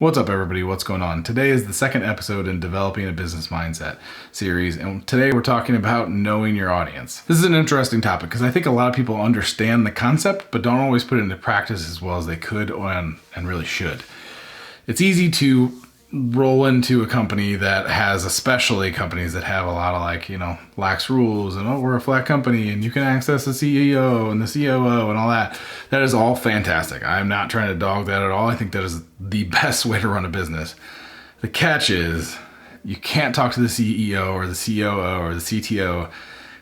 What's up, everybody? What's going on? Today is the second episode in Developing a Business Mindset series, and today we're talking about knowing your audience. This is an interesting topic because I think a lot of people understand the concept but don't always put it into practice as well as they could and really should. It's easy to roll into a company that has, especially companies that have a lot of lax rules and we're a flat company and you can access the CEO and the COO and all that. That is all fantastic. I'm not trying to dog that at all. I think that is the best way to run a business. The catch is you can't talk to the CEO or the COO or the CTO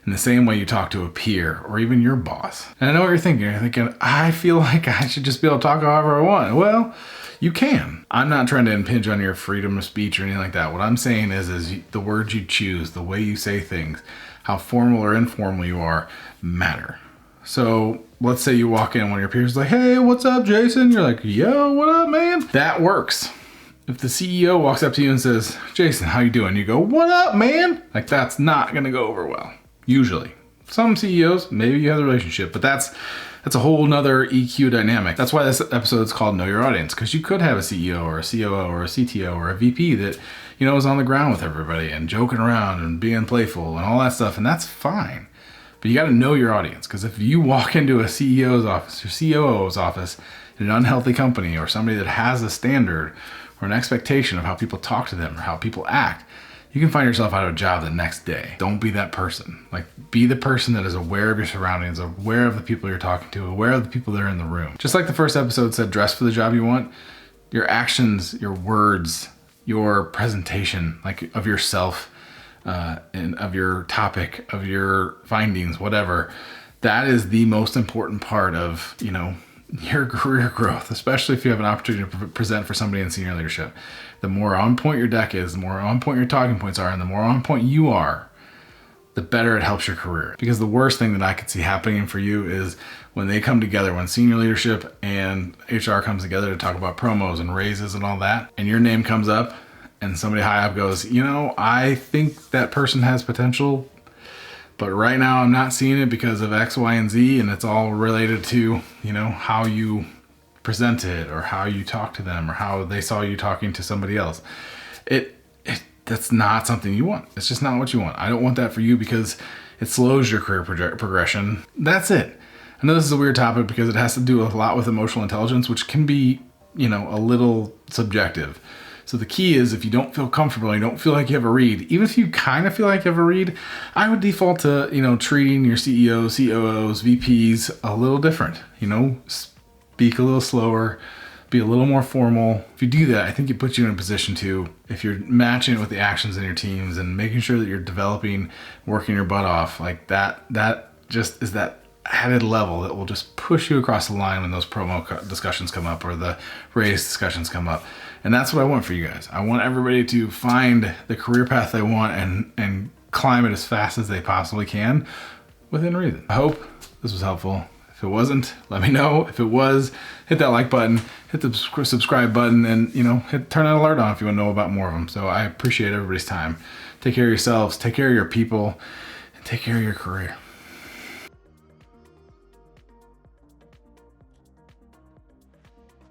in the same way you talk to a peer or even your boss. And I know what you're thinking. You're thinking, I feel like I should just be able to talk however I want. Well, you can. I'm not trying to impinge on your freedom of speech or anything like that. What I'm saying is the words you choose, the way you say things, how formal or informal you are matter. So let's say you walk in, one of your peers is like, hey, what's up, Jason? You're like, yo, what up, man? That works. If the CEO walks up to you and says, Jason, how you doing? You go, what up, man? Like, that's not going to go over well. Usually. Some CEOs, maybe you have a relationship, but that's a whole nother EQ dynamic. That's why this episode is called Know Your Audience, because you could have a CEO or a COO or a CTO or a VP that, is on the ground with everybody and joking around and being playful and all that stuff, and that's fine. But you got to know your audience, because if you walk into a CEO's office or COO's office in an unhealthy company or somebody that has a standard or an expectation of how people talk to them or how people act, you can find yourself out of a job the next day. Don't be that person. Be the person that is aware of your surroundings, aware of the people you're talking to, aware of the people that are in the room. Just like the first episode said, dress for the job you want. Your actions, your words, your presentation, of yourself, and of your topic, of your findings, whatever, that is the most important part of, your career growth, especially if you have an opportunity to present for somebody in senior leadership. The more on point your deck is, the more on point your talking points are, and the more on point you are, the better it helps your career. Because the worst thing that I could see happening for you is when they come together, when senior leadership and HR comes together to talk about promos and raises and all that, and your name comes up and somebody high up goes, I think that person has potential, but right now I'm not seeing it because of X, Y, and Z, and it's all related to, how you present it or how you talk to them or how they saw you talking to somebody else. That's not something you want. It's just not what you want. I don't want that for you because it slows your career progression. That's it. I know this is a weird topic because it has to do a lot with emotional intelligence, which can be, a little subjective. So the key is if you don't feel comfortable, you don't feel like you have a read, even if you kind of feel like you have a read, I would default to, treating your CEOs, COOs, VPs a little different, speak a little slower, be a little more formal. If you do that, I think it puts you in a position to, if you're matching it with the actions in your teams and making sure that you're developing, working your butt off, that just is that added level that will just push you across the line when those promo discussions come up or the raise discussions come up. And that's what I want for you guys. I want everybody to find the career path they want and climb it as fast as they possibly can within reason. I hope this was helpful. If it wasn't, let me know. If it was, hit that like button, hit the subscribe button, and turn that alert on if you want to know about more of them. So I appreciate everybody's time. Take care of yourselves, take care of your people, and take care of your career.